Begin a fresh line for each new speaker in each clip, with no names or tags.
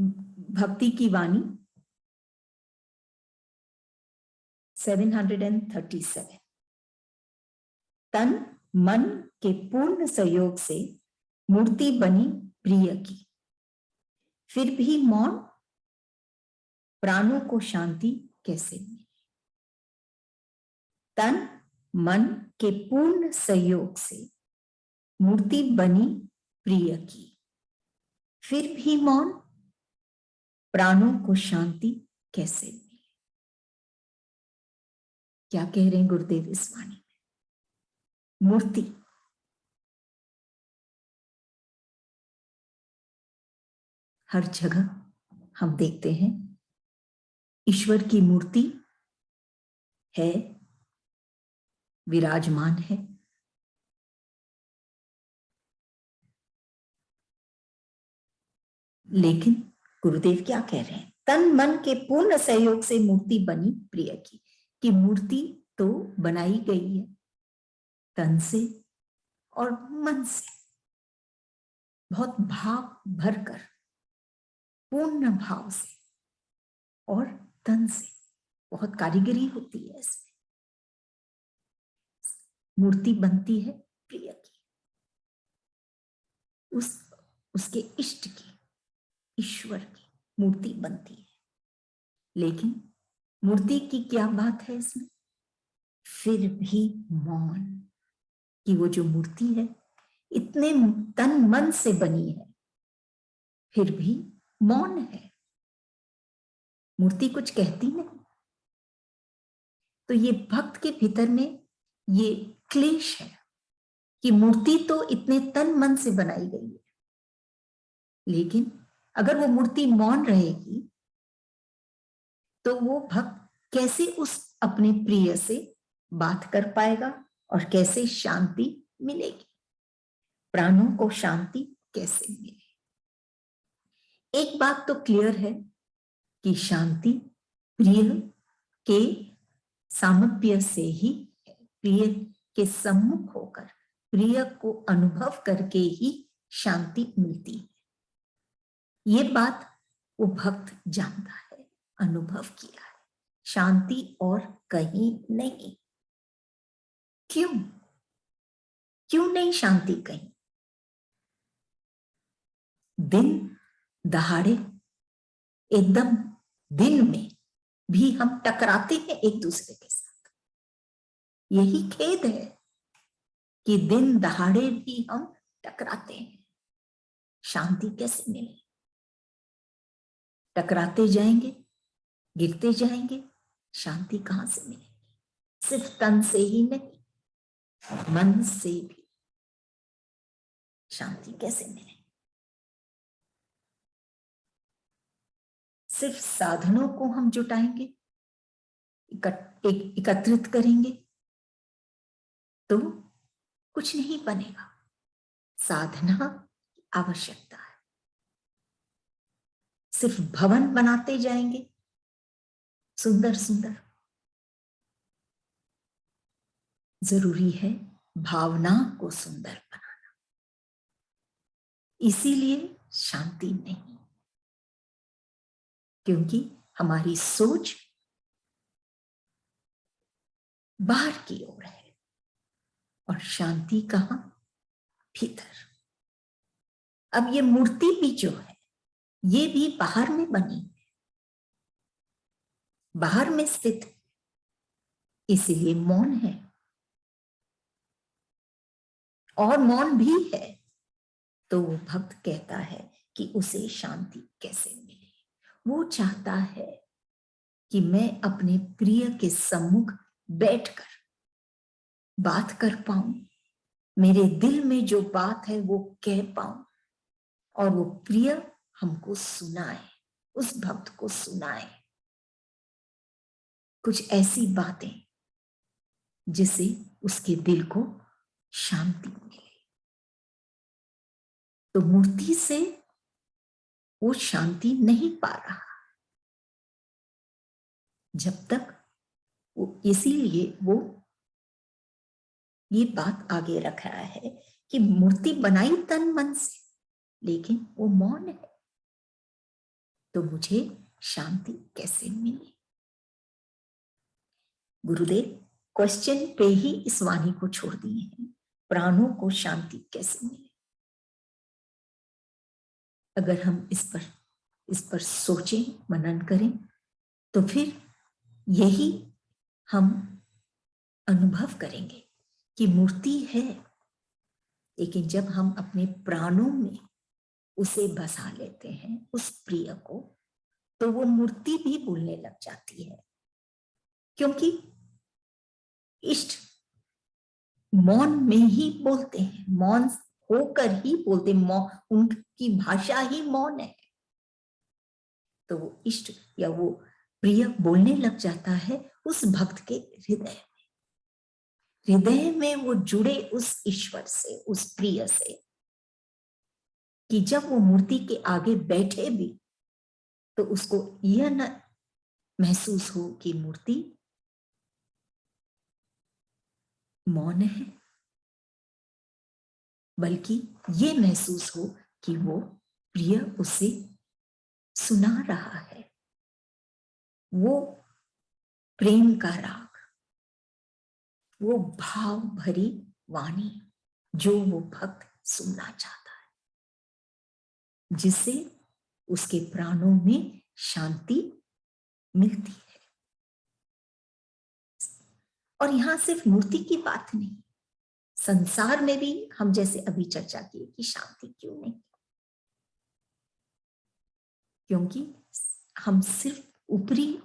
भक्ति की वाणी 737। तन मन के पूर्ण सहयोग से मूर्ति बनी प्रिय की, फिर भी मौन, प्राणों को शांति कैसे मिले। तन मन के पूर्ण सहयोग से मूर्ति बनी प्रिय की, फिर भी मौन, प्राणों को शांति कैसे मिले। क्या कह रहे हैं गुरुदेव इस वाणी में? मूर्ति हर जगह हम देखते हैं, ईश्वर की मूर्ति है, विराजमान है, लेकिन गुरुदेव क्या कह रहे हैं? तन मन के पूर्ण सहयोग से मूर्ति बनी प्रिय की, कि मूर्ति तो बनाई गई है तन से और मन से, बहुत भाव भरकर, पूर्ण भाव से और तन से। बहुत कारीगरी होती है इसमें। मूर्ति बनती है प्रिय की, उसके इष्ट की, ईश्वर की मूर्ति बनती है। लेकिन मूर्ति की क्या बात है इसमें? फिर भी मौन, कि वो जो मूर्ति है इतने तन मन से बनी है, फिर भी मौन है, मूर्ति कुछ कहती नहीं। तो ये भक्त के भीतर में ये क्लेश है कि मूर्ति तो इतने तन मन से बनाई गई है, लेकिन अगर वो मूर्ति मौन रहेगी तो वो भक्त कैसे उस अपने प्रिय से बात कर पाएगा और कैसे शांति मिलेगी, प्राणों को शांति कैसे मिले। एक बात तो क्लियर है कि शांति प्रिय के सामीप्य से ही है, प्रिय के सम्मुख होकर, प्रिय को अनुभव करके ही शांति मिलती है। ये बात वो भक्त जानता है, अनुभव किया है। शांति और कहीं नहीं। क्यों नहीं शांति कहीं? दिन दहाड़े, एकदम दिन में भी हम टकराते हैं एक दूसरे के साथ। यही खेद है कि दिन दहाड़े भी हम टकराते हैं। शांति कैसे मिले? टकराते जाएंगे, गिरते जाएंगे, शांति कहां से मिलेगी? सिर्फ तन से ही नहीं, मन से भी शांति कैसे मिले? सिर्फ साधनों को हम जुटाएंगे, एकत्रित करेंगे तो कुछ नहीं बनेगा। साधना आवश्यकता है। सिर्फ भवन बनाते जाएंगे सुंदर सुंदर, जरूरी है भावना को सुंदर बनाना। इसीलिए शांति नहीं, क्योंकि हमारी सोच बाहर की ओर है और शांति कहां? भीतर। अब ये मूर्ति भी जो है ये भी बाहर में बनी है, बाहर में स्थित है, इसीलिए मौन है। और मौन भी है तो वो भक्त कहता है कि उसे शांति कैसे मिले। वो चाहता है कि मैं अपने प्रिय के सम्मुख बैठकर बात कर पाऊं, मेरे दिल में जो बात है वो कह पाऊं और वो प्रिय हमको सुनाए, उस भक्त को सुनाए कुछ ऐसी बातें जिससे उसके दिल को शांति मिले। तो मूर्ति से वो शांति नहीं पा रहा जब तक वो, इसीलिए वो ये बात आगे रख रहा है कि मूर्ति बनाई तन मन से, लेकिन वो मौन है। तो मुझे शांति कैसे मिले? गुरुदेव क्वेश्चन पे ही इस वाणी को छोड़ दिए हैं, प्राणों को शांति कैसे मिले? अगर हम इस पर सोचें, मनन करें, तो फिर यही हम अनुभव करेंगे कि मूर्ति है, लेकिन जब हम अपने प्राणों में उसे बसा लेते हैं, उस प्रिय को, तो वो मूर्ति भी बोलने लग जाती है, क्योंकि इष्ट मौन में ही बोलते हैं, मौन होकर ही बोलते, उनकी भाषा ही मौन है। तो वो इष्ट या वो प्रिय बोलने लग जाता है उस भक्त के हृदय में वो जुड़े उस ईश्वर से, उस प्रिय से, कि जब वो मूर्ति के आगे बैठे भी तो उसको यह न महसूस हो कि मूर्ति मौन है, बल्कि ये महसूस हो कि वो प्रिय उसे सुना रहा है, वो प्रेम का राग, वो भाव भरी वाणी जो वो भक्त सुनना चाहता है, जिससे उसके प्राणों में शांति मिलती है। और यहां सिर्फ मूर्ति की बात नहीं, संसार में भी हम जैसे अभी चर्चा की कि शांति क्यों नहीं, क्योंकि हम सिर्फ ऊपरी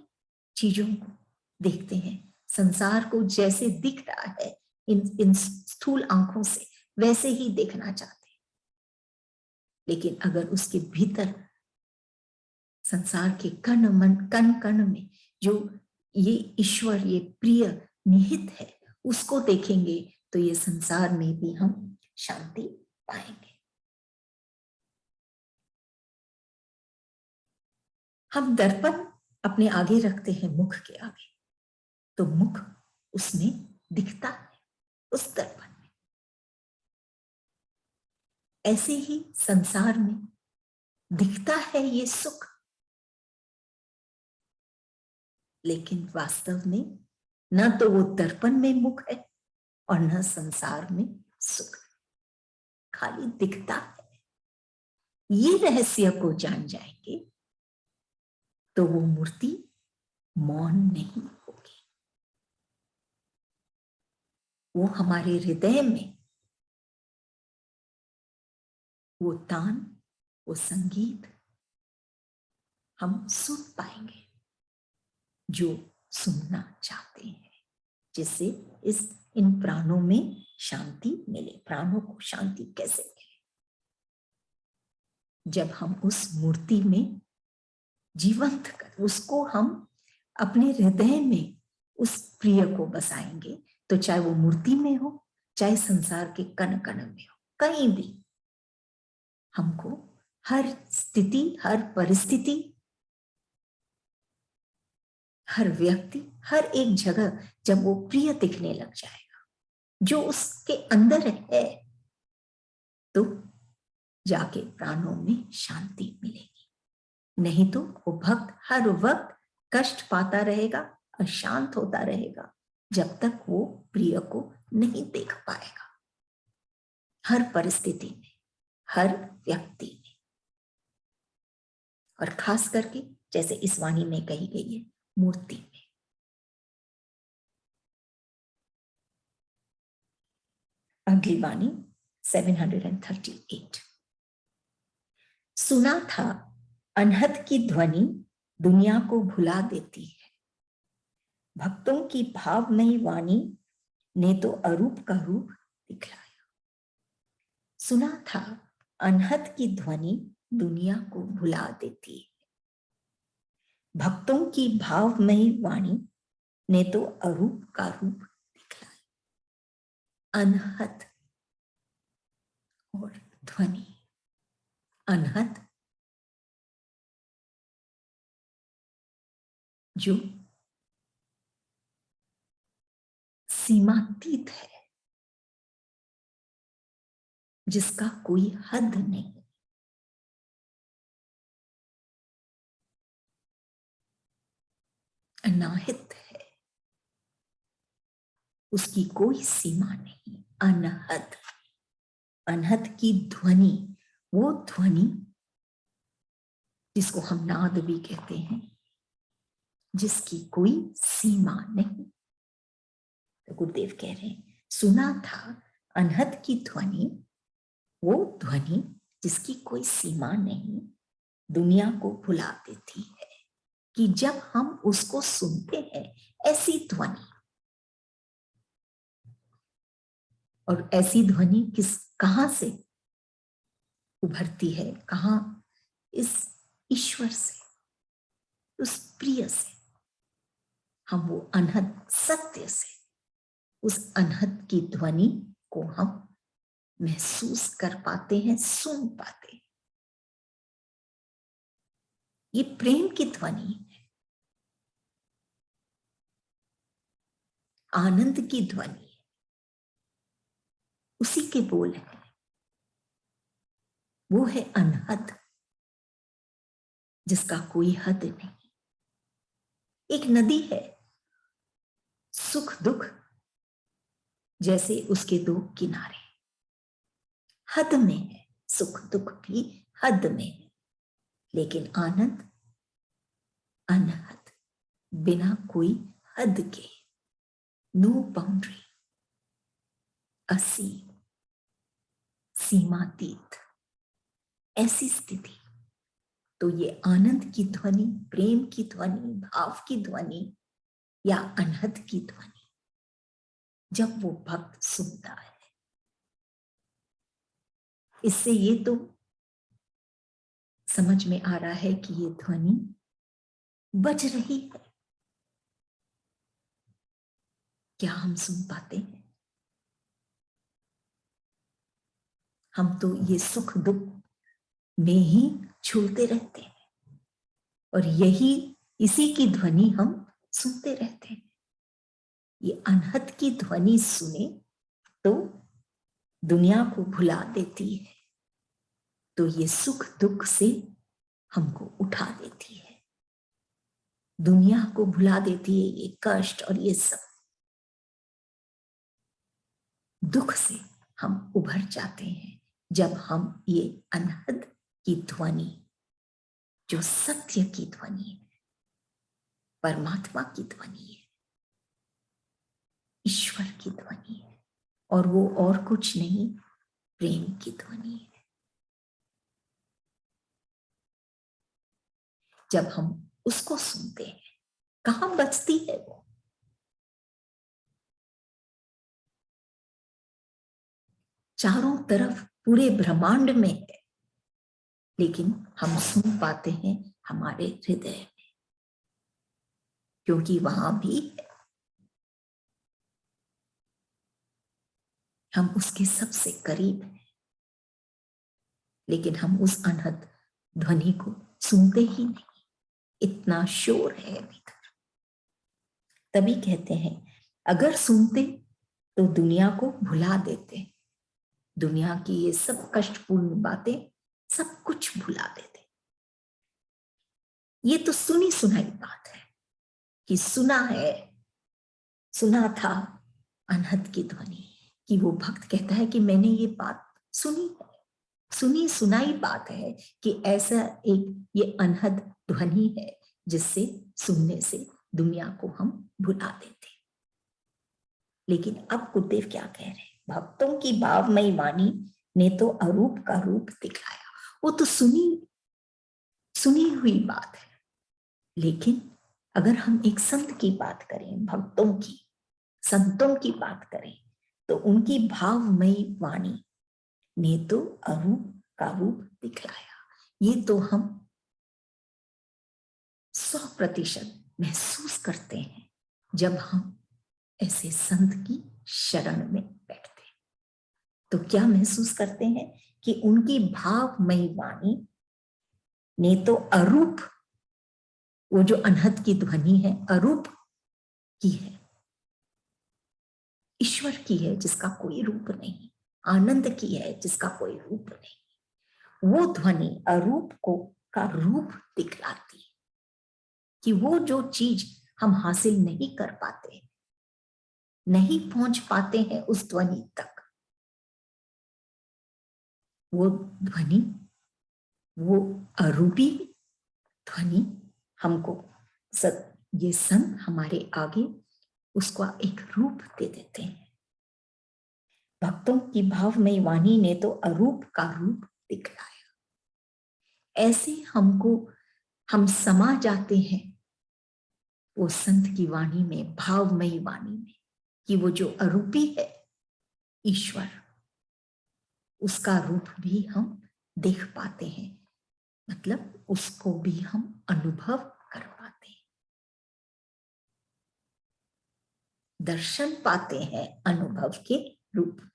चीजों को देखते हैं, संसार को जैसे दिख रहा है इन स्थूल आंखों से, वैसे ही देखना चाहते हैं। लेकिन अगर उसके भीतर संसार के कण कण में जो ये ईश्वर, ये प्रिय निहित है, उसको देखेंगे तो ये संसार में भी हम शांति पाएंगे। हम दर्पण अपने आगे रखते हैं, मुख के आगे, तो मुख उसमें दिखता है, उस दर्पण में। ऐसे ही संसार में दिखता है ये सुख, लेकिन वास्तव में न तो वो दर्पण में मुख है और न संसार में सुख, खाली दिखता है। ये रहस्य को जान जाएंगे तो वो मूर्ति मौन नहीं होगी, वो हमारे हृदय में वो तान, वो संगीत हम सुन पाएंगे जो सुनना चाहते हैं, जिससे इन प्राणों में शांति मिले। प्राणों को शांति कैसे मिले? जब हम उस मूर्ति में जीवंत कर उसको हम अपने हृदय में उस प्रिय को बसाएंगे, तो चाहे वो मूर्ति में हो, चाहे संसार के कण कण में हो, कहीं भी हमको हर स्थिति, हर परिस्थिति, हर व्यक्ति, हर एक जगह जब वो प्रिय दिखने लग जाएगा जो उसके अंदर है, तो जाके प्राणों में शांति मिलेगी। नहीं तो वो भक्त हर वक्त कष्ट पाता रहेगा, अशांत होता रहेगा, जब तक वो प्रिय को नहीं देख पाएगा। हर परिस्थिति में, हर व्यक्ति में, और खास करके जैसे इस वाणी में कही गई है, मूर्ति में। अगली वाणी 738। सुना था अनहद की ध्वनि दुनिया को भुला देती है, भक्तों की भावमयी वाणी ने तो अरूप का रूप दिखलाया। सुना था अनहद की ध्वनि दुनिया को भुला देती है, भक्तों की भावमयी वाणी ने तो अरूप का रूप दिखलाया। अनहद और ध्वनि, अनहद जो सीमातीत है, जिसका कोई हद नहीं, अनाहित है, उसकी कोई सीमा नहीं, अनहद। अनहद की ध्वनि, वो ध्वनि जिसको हम नाद भी कहते हैं, जिसकी कोई सीमा नहीं। तो गुरुदेव कह रहे हैं, सुना था अनहद की ध्वनि, वो ध्वनि जिसकी कोई सीमा नहीं, दुनिया को भुला देती है। कि जब हम उसको सुनते हैं, ऐसी ध्वनि, और ऐसी ध्वनि कहां से उभरती है, कहां? इस ईश्वर से, उस प्रिय से। हम वो अनहद सत्य से, उस अनहद की ध्वनि को हम महसूस कर पाते हैं, सुन पाते हैं। ये प्रेम की ध्वनि है, आनंद की ध्वनि है, उसी के बोल है। वो है अनहद, जिसका कोई हद नहीं। एक नदी है, सुख दुख जैसे उसके दो किनारे, हद में है, सुख दुख भी हद में है, लेकिन आनंद अनहद, बिना कोई हद के, नो बाउंड्री, असीम, सीमातीत, ऐसी स्थिति। तो ये आनंद की ध्वनि, प्रेम की ध्वनि, भाव की ध्वनि या अनहद की ध्वनि, जब वो भक्त सुनता है, इससे ये तो समझ में आ रहा है कि ये ध्वनि बज रही है। क्या हम सुन पाते हैं? हम तो ये सुख दुख में ही झूलते रहते हैं, और यही, इसी की ध्वनि हम सुनते रहते हैं। ये अनहद की ध्वनि सुने तो दुनिया को भुला देती है, तो ये सुख दुख से हमको उठा देती है, दुनिया को भुला देती है। ये कष्ट और ये सब दुख से हम उभर जाते हैं जब हम ये अनहद की ध्वनि, जो सत्य की ध्वनि है, परमात्मा की ध्वनि है, ईश्वर की ध्वनि है, और वो और कुछ नहीं, प्रेम की ध्वनि है। जब हम उसको सुनते हैं, कहां बजती है वो? चारों तरफ पूरे ब्रह्मांड में है, लेकिन हम सुन पाते हैं हमारे हृदय में, क्योंकि वहां भी है। हम उसके सबसे करीब हैं, लेकिन हम उस अनहद ध्वनि को सुनते ही नहीं। इतना शोर है भीतर। तभी कहते हैं, अगर सुनते तो दुनिया को भुला देते, दुनिया की ये सब कष्टपूर्ण बातें सब कुछ भुला देते। ये तो सुनी सुनाई बात है कि सुना है, सुना था अनहद की ध्वनि, कि वो भक्त कहता है कि मैंने ये बात सुनी है, सुनी सुनाई बात है कि ऐसा एक ये अनहद ध्वनि है जिससे सुनने से दुनिया को हम भुला देते। लेकिन अब गुरुदेव क्या कह रहे हैं, भक्तों की भावमयी वाणी ने तो अरूप का रूप दिखाया। वो तो सुनी हुई बात है, लेकिन अगर हम एक संत की बात करें, भक्तों की, संतों की बात करें, तो उनकी भावमयी वाणी ने तो अरूप का रूप दिखलाया। ये तो हम 100% महसूस करते हैं जब हम ऐसे संत की शरण में बैठते हैं। तो क्या महसूस करते हैं कि उनकी भावमयी वाणी ने तो अरूप, वो जो अनहद की ध्वनि है, अरूप की है, ईश्वर की है जिसका कोई रूप नहीं, आनंद की है जिसका कोई रूप नहीं। वो ध्वनि अरूप को का रूप दिखलाती है कि वो जो चीज हम हासिल नहीं कर पाते, नहीं पहुंच पाते हैं उस ध्वनि तक। वो ध्वनि, वो अरूपी ध्वनि हमको ये संत हमारे आगे उसका एक रूप दे देते हैं। भक्तों की भावमयी वाणी ने तो अरूप का रूप दिखलाया। ऐसे हम समा जाते हैं वो संत की वाणी में, भावमयी वाणी में, कि वो जो अरूपी है ईश्वर, उसका रूप भी हम देख पाते हैं, मतलब उसको भी हम अनुभव कर पाते हैं, दर्शन पाते हैं अनुभव के रूप में।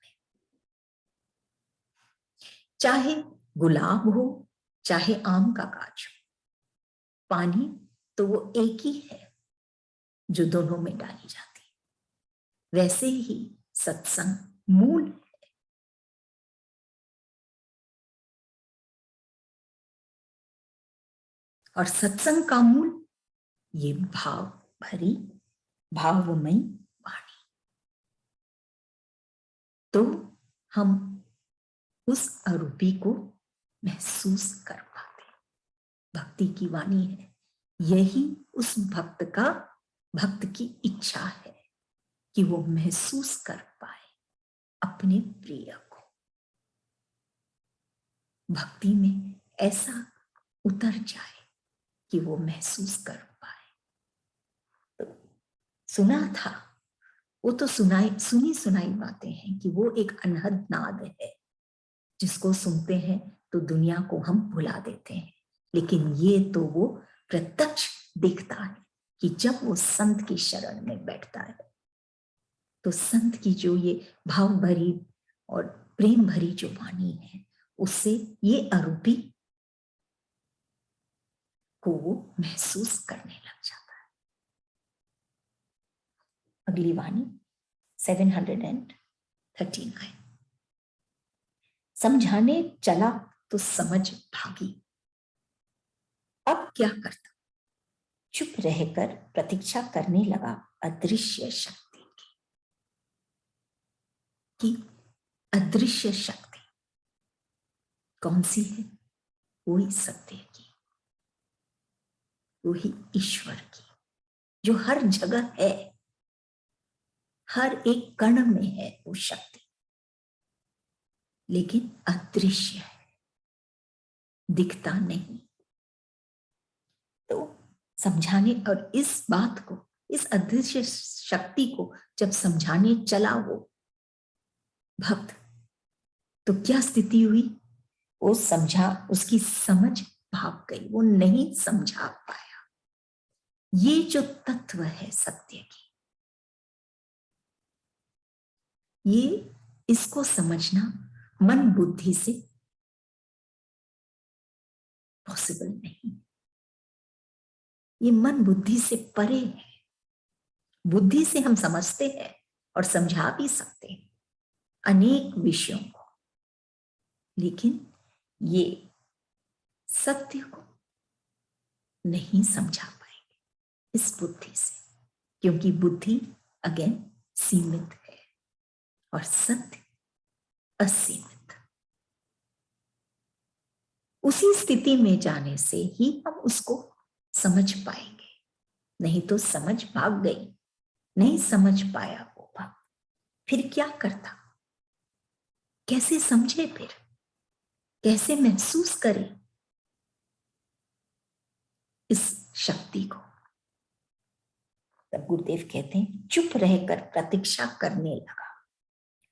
चाहे गुलाब हो, चाहे आम का गाछ हो, पानी तो वो एक ही है जो दोनों में डाली जाती है। वैसे ही सत्संग मूल है, और सत्संग का मूल ये भाव भरी भावमयी वाणी। तो हम उस अरूपी को महसूस कर पाते। भक्ति की वाणी है, यही उस भक्त की इच्छा है कि वो महसूस कर पाए अपने प्रिय को, भक्ति में ऐसा उतर जाए कि वो महसूस कर पाए। तो सुना था, वो तो सुनी सुनाई बातें हैं कि वो एक अनहद नाद है जिसको सुनते हैं तो दुनिया को हम भुला देते हैं, लेकिन ये तो वो प्रत्यक्ष देखता है कि जब वो संत की शरण में बैठता है तो संत की जो ये भाव भरी और प्रेम भरी जो वाणी है, उससे ये अरूपी को वो महसूस करने लग जाता है। अगली वाणी 739। समझाने चला तो समझ भागी, अब क्या करता, चुप रहकर प्रतीक्षा करने लगा अदृश्य शक्ति की। अदृश्य शक्ति कौन सी है? वही सत्य की, वही ईश्वर की, जो हर जगह है, हर एक कण में है वो शक्ति, लेकिन अदृश्य है, दिखता नहीं। तो समझाने, और इस बात को, इस अदृश्य शक्ति को जब समझाने चला वो भक्त, तो क्या स्थिति हुई? वो समझा, उसकी समझ भाग गई, वो नहीं समझा पाया। ये जो तत्व है सत्य की, ये इसको समझना मन बुद्धि से पॉसिबल नहीं, ये मन बुद्धि से परे है। बुद्धि से हम समझते हैं और समझा भी सकते हैं अनेक विषयों को, लेकिन ये सत्य को नहीं समझा पाएंगे इस बुद्धि से, क्योंकि बुद्धि अगेन सीमित है और सत्य असीमित। उसी स्थिति में जाने से ही हम उसको समझ पाएंगे, नहीं तो समझ भाग गई, नहीं समझ पाया वो भाग, फिर क्या करता, कैसे समझे, फिर कैसे महसूस करे इस शक्ति को? तब गुरुदेव कहते हैं चुप रहकर प्रतीक्षा करने लगा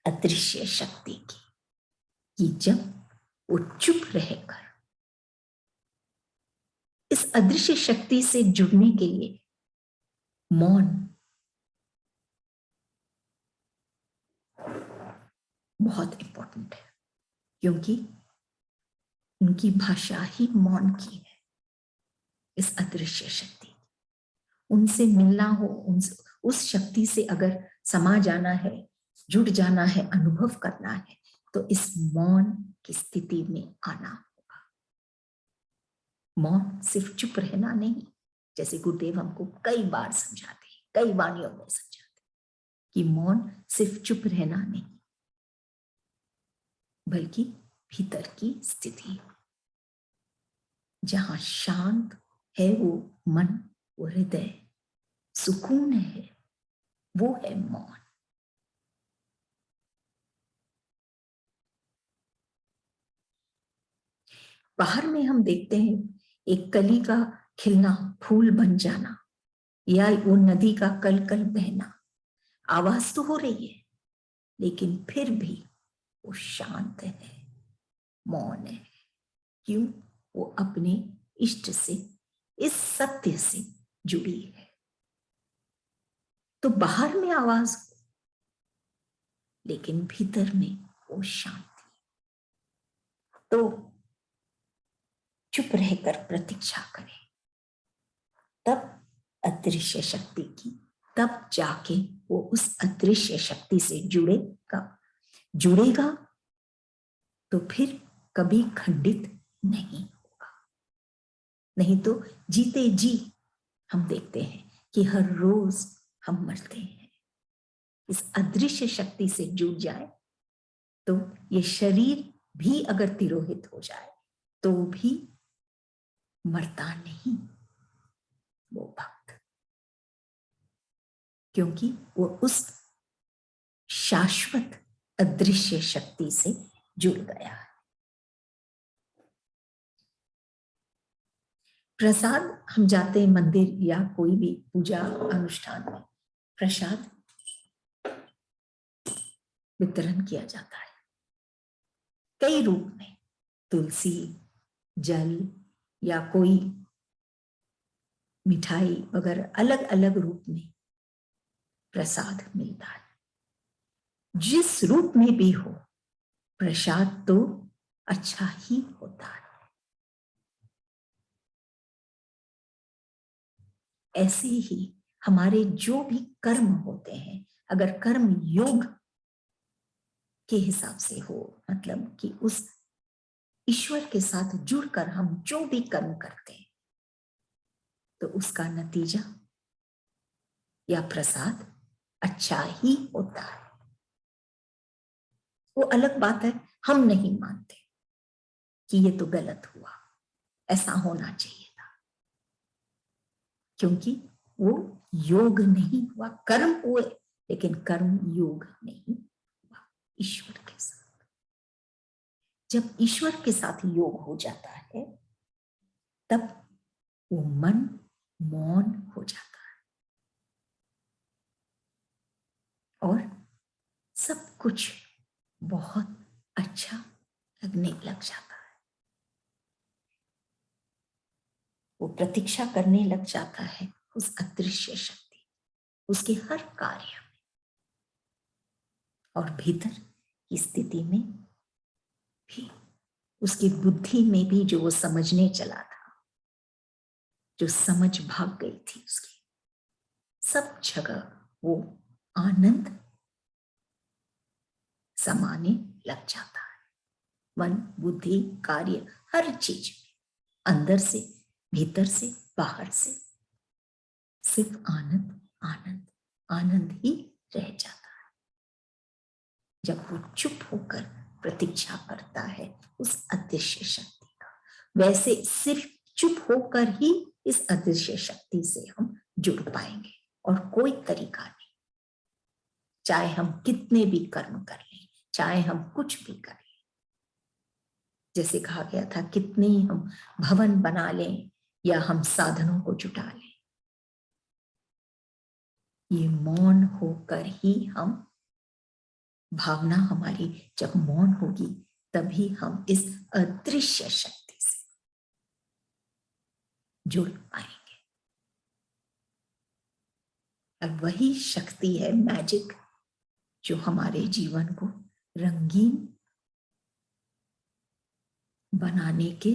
अदृश्य शक्ति की, कि जब वो चुप रहकर इस अदृश्य शक्ति से जुड़ने के लिए मौन बहुत इंपॉर्टेंट है, क्योंकि उनकी भाषा ही मौन की है। इस अदृश्य शक्ति, उनसे मिलना हो, उस शक्ति से अगर समा जाना है, जुड़ जाना है, अनुभव करना है, तो इस मौन की स्थिति में आना होगा। मौन सिर्फ चुप रहना नहीं, जैसे गुरुदेव हमको कई बार समझाते हैं, कई वाणियों में समझाते हैं कि मौन सिर्फ चुप रहना नहीं, बल्कि भीतर की स्थिति जहां शांत है वो मन, वो हृदय, सुकून है, वो है मौन। बाहर में हम देखते हैं एक कली का खिलना, फूल बन जाना, या वो नदी का कल कल बहना, आवाज तो हो रही है लेकिन फिर भी वो शांत है, मौन है। क्यों? वो अपने इष्ट से, इस सत्य से जुड़ी है। तो बाहर में आवाज हो लेकिन भीतर में वो शांति। तो चुप रहकर प्रतीक्षा करें, तब अदृश्य शक्ति की, तब जाके वो उस अदृश्य शक्ति से जुड़ेगा तो फिर कभी खंडित नहीं होगा। नहीं तो जीते जी हम देखते हैं कि हर रोज हम मरते हैं। इस अदृश्य शक्ति से जुड़ जाए तो ये शरीर भी अगर तिरोहित हो जाए तो भी मरता नहीं वो भक्त, क्योंकि वो उस शाश्वत अदृश्य शक्ति से जुड़ गया है। प्रसाद, हम जाते हैं मंदिर या कोई भी पूजा अनुष्ठान में, प्रसाद वितरण किया जाता है कई रूप में, तुलसी, जल या कोई मिठाई वगैरह, अलग अलग रूप में प्रसाद मिलता है। जिस रूप में भी हो, प्रसाद तो अच्छा ही होता है। ऐसे ही हमारे जो भी कर्म होते हैं, अगर कर्म योग के हिसाब से हो, मतलब कि उस ईश्वर के साथ जुड़कर हम जो भी कर्म करते हैं, तो उसका नतीजा या प्रसाद अच्छा ही होता है। वो अलग बात है, हम नहीं मानते कि ये तो गलत हुआ, ऐसा होना चाहिए था, क्योंकि वो योग नहीं हुआ। कर्म हुए लेकिन कर्म योग नहीं हुआ ईश्वर के साथ। जब ईश्वर के साथ योग हो जाता है तब वो मन मौन हो जाता है और सब कुछ बहुत अच्छा लगने लग जाता है। वो प्रतीक्षा करने लग जाता है उस अदृश्य शक्ति, उसके हर कार्य में, और भीतर की स्थिति में भी, उसकी बुद्धि में भी जो वो समझने चला था, जो समझ भाग गई थी उसकी, सब जगह वो आनंद समाने लग जाता है। मन, बुद्धि, कार्य, हर चीज में, अंदर से, भीतर से, बाहर से, सिर्फ आनंद आनंद आनंद ही रह जाता है जब वो चुप होकर प्रतीक्षा करता है उस अदृश्य शक्ति का। वैसे सिर्फ चुप होकर ही इस अदृश्य शक्ति से हम जुड़ पाएंगे, और कोई तरीका नहीं। चाहे हम कितने भी कर्म कर लें, चाहे हम कुछ भी कर लें, जैसे कहा गया था, कितने ही हम भवन बना लें या हम साधनों को जुटा लें, ये मौन होकर ही हम, भावना हमारी जब मौन होगी तभी हम इस अदृश्य शक्ति से जुड़ पाएंगे। और वही शक्ति है मैजिक, जो हमारे जीवन को रंगीन बनाने के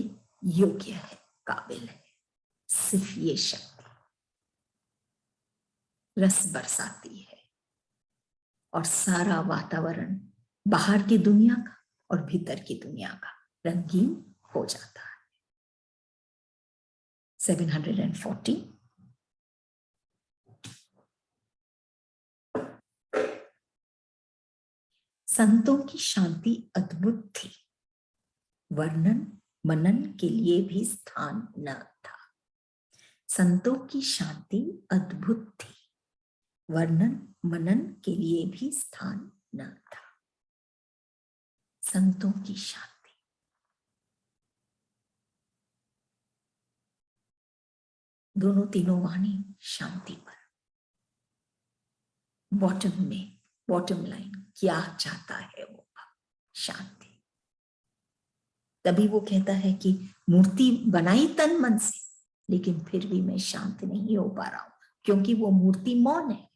योग्य है, काबिल है। सिर्फ ये शक्ति रस बरसाती है और सारा वातावरण, बाहर की दुनिया का और भीतर की दुनिया का, रंगीन हो जाता है। 740 संतों की शांति अद्भुत थी, वर्णन मनन के लिए भी स्थान न था। संतों की शांति अद्भुत थी, वर्णन मनन के लिए भी स्थान न था। संतों की शांति, दोनों तीनों वाणी शांति पर। बॉटम में, बॉटम लाइन क्या चाहता है वो? शांति। तभी वो कहता है कि मूर्ति बनाई तन मन से, लेकिन फिर भी मैं शांत नहीं हो पा रहा हूं, क्योंकि वो मूर्ति मौन है।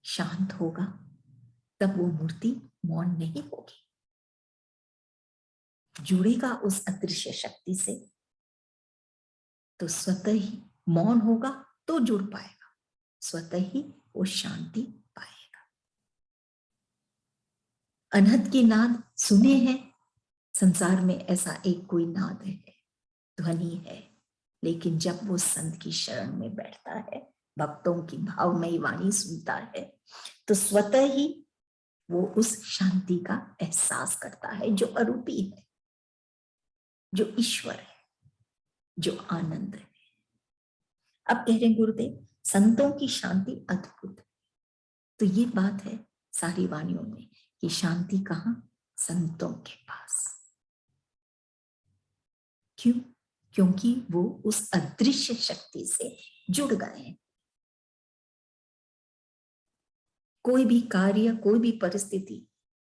शांत होगा तब वो मूर्ति मौन नहीं होगी, जुड़ेगा उस अदृश्य शक्ति से, तो स्वतः ही मौन होगा तो जुड़ पाएगा, स्वतः ही वो शांति पाएगा। अनहद की नाद सुने हैं, संसार में ऐसा एक कोई नाद है, ध्वनि है, लेकिन जब वो संत की शरण में बैठता है, भक्तों की भावमयी वाणी सुनता है, तो स्वतः ही वो उस शांति का एहसास करता है, जो अरूपी है, जो ईश्वर है, जो आनंद है। अब कह रहे गुरुदेव संतों की शांति अद्भुत है, तो ये बात है सारी वाणियों में कि शांति कहाँ? संतों के पास। क्यों? क्योंकि वो उस अदृश्य शक्ति से जुड़ गए हैं। कोई भी कार्य, कोई भी परिस्थिति,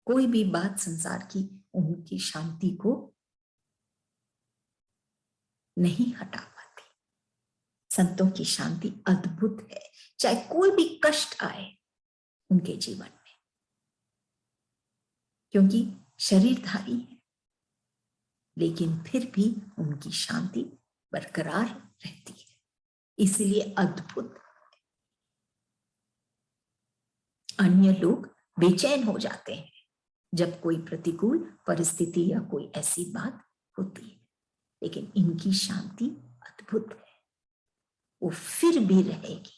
कोई भी बात संसार की उनकी शांति को नहीं हटा पाती। संतों की शांति अद्भुत है, चाहे कोई भी कष्ट आए उनके जीवन में, क्योंकि शरीरधारी है, लेकिन फिर भी उनकी शांति बरकरार रहती है, इसलिए अद्भुत। अन्य लोग बेचैन हो जाते हैं जब कोई प्रतिकूल परिस्थिति या कोई ऐसी बात होती है, लेकिन इनकी शांति अद्भुत है, वो फिर भी रहेगी,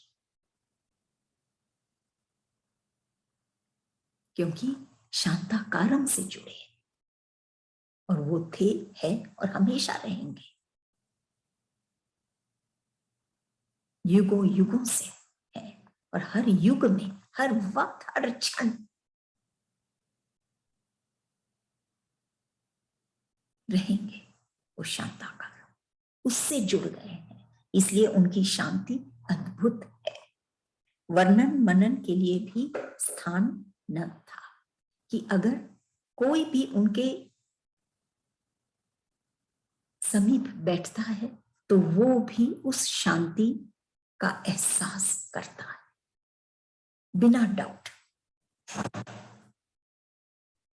क्योंकि शांताकारम से जुड़े हैं, और वो थे, है और हमेशा रहेंगे, युगों युगों से है, और हर युग में, हर वक्त, हर क्षण रहेंगे। वो शांताकार उससे जुड़ गए हैं, इसलिए उनकी शांति अद्भुत है। वर्णन मनन के लिए भी स्थान न था, कि अगर कोई भी उनके समीप बैठता है तो वो भी उस शांति का एहसास करता है बिना डाउट,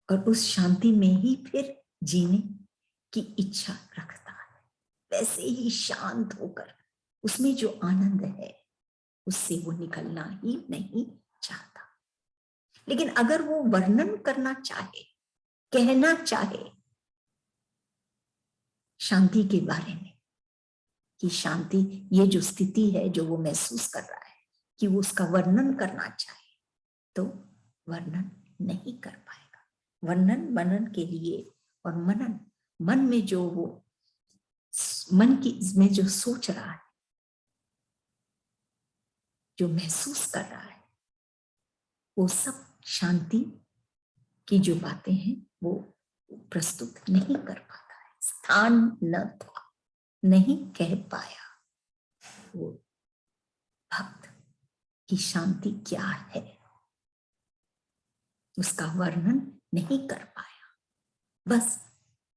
और उस शांति में ही फिर जीने की इच्छा रखता है। वैसे ही शांत होकर उसमें जो आनंद है उससे वो निकलना ही नहीं चाहता। लेकिन अगर वो वर्णन करना चाहे, कहना चाहे शांति के बारे में, कि शांति ये जो स्थिति है जो वो महसूस कर रहा है, कि वो उसका वर्णन करना चाहे तो वर्णन नहीं कर पाएगा। वर्णन मनन के लिए, और मनन मन में जो वो मन की में जो सोच रहा है, जो महसूस कर रहा है, वो सब शांति की जो बातें हैं वो प्रस्तुत नहीं कर पाता है, स्थान न था, नहीं कह पाया वो भक्त की शांति क्या है, उसका वर्णन नहीं कर पाया, बस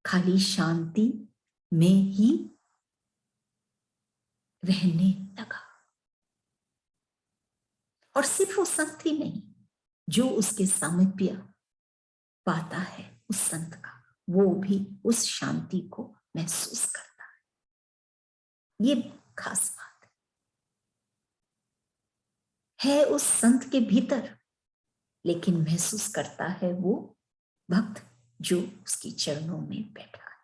खाली शांति में ही रहने लगा। और सिर्फ वो संत ही नहीं, जो उसके सामीप्य पाता है उस संत का, वो भी उस शांति को महसूस करता है। ये खास बात है उस संत के भीतर, लेकिन महसूस करता है वो भक्त जो उसकी चरणों में बैठा है,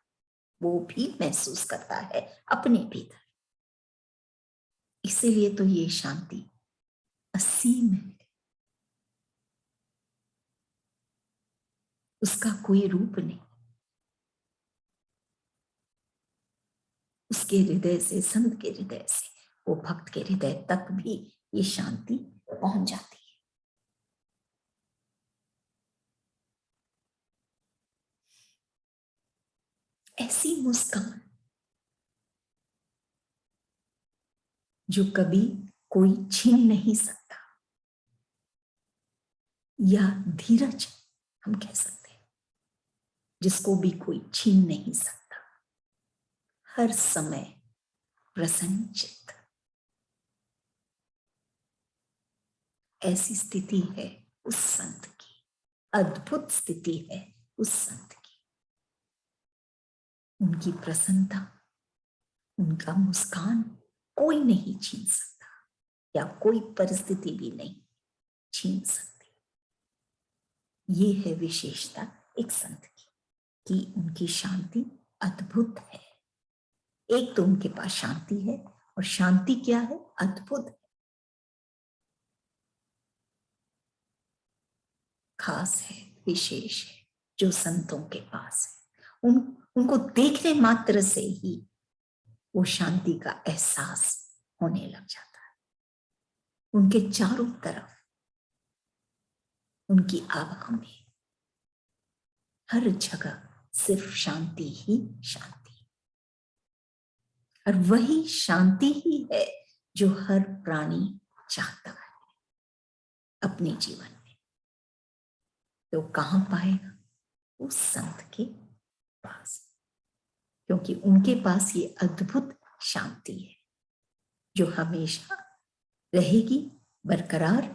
वो भी महसूस करता है अपने भीतर। इसीलिए तो ये शांति असीम है, उसका कोई रूप नहीं, उसके हृदय से, संत के हृदय से, वो भक्त के हृदय तक भी ये शांति पहुंच जाती है। ऐसी मुस्कान जो कभी कोई छीन नहीं सकता, या धीरज हम कह सकते हैं, जिसको भी कोई छीन नहीं सकता, हर समय प्रसन्नचित्त, ऐसी स्थिति है उस संत की, अद्भुत स्थिति है उस संत की। उनकी प्रसन्नता, उनका मुस्कान कोई नहीं छीन सकता, या कोई परिस्थिति भी नहीं छीन सकती। ये है विशेषता एक संत की, कि उनकी शांति अद्भुत है। एक तो उनके पास शांति है, और शांति क्या है? अद्भुत है, खास है, विशेष है, जो संतों के पास है। उनको देखने मात्र से ही वो शांति का एहसास होने लग जाता है। उनके चारों तरफ, उनकी आभा में, हर जगह सिर्फ शांति ही शांति, और वही शांति ही है जो हर प्राणी चाहता है अपने जीवन में। तो कहां पाएगा? उस संत के पास, क्योंकि उनके पास ये अद्भुत शांति है जो हमेशा रहेगी, बरकरार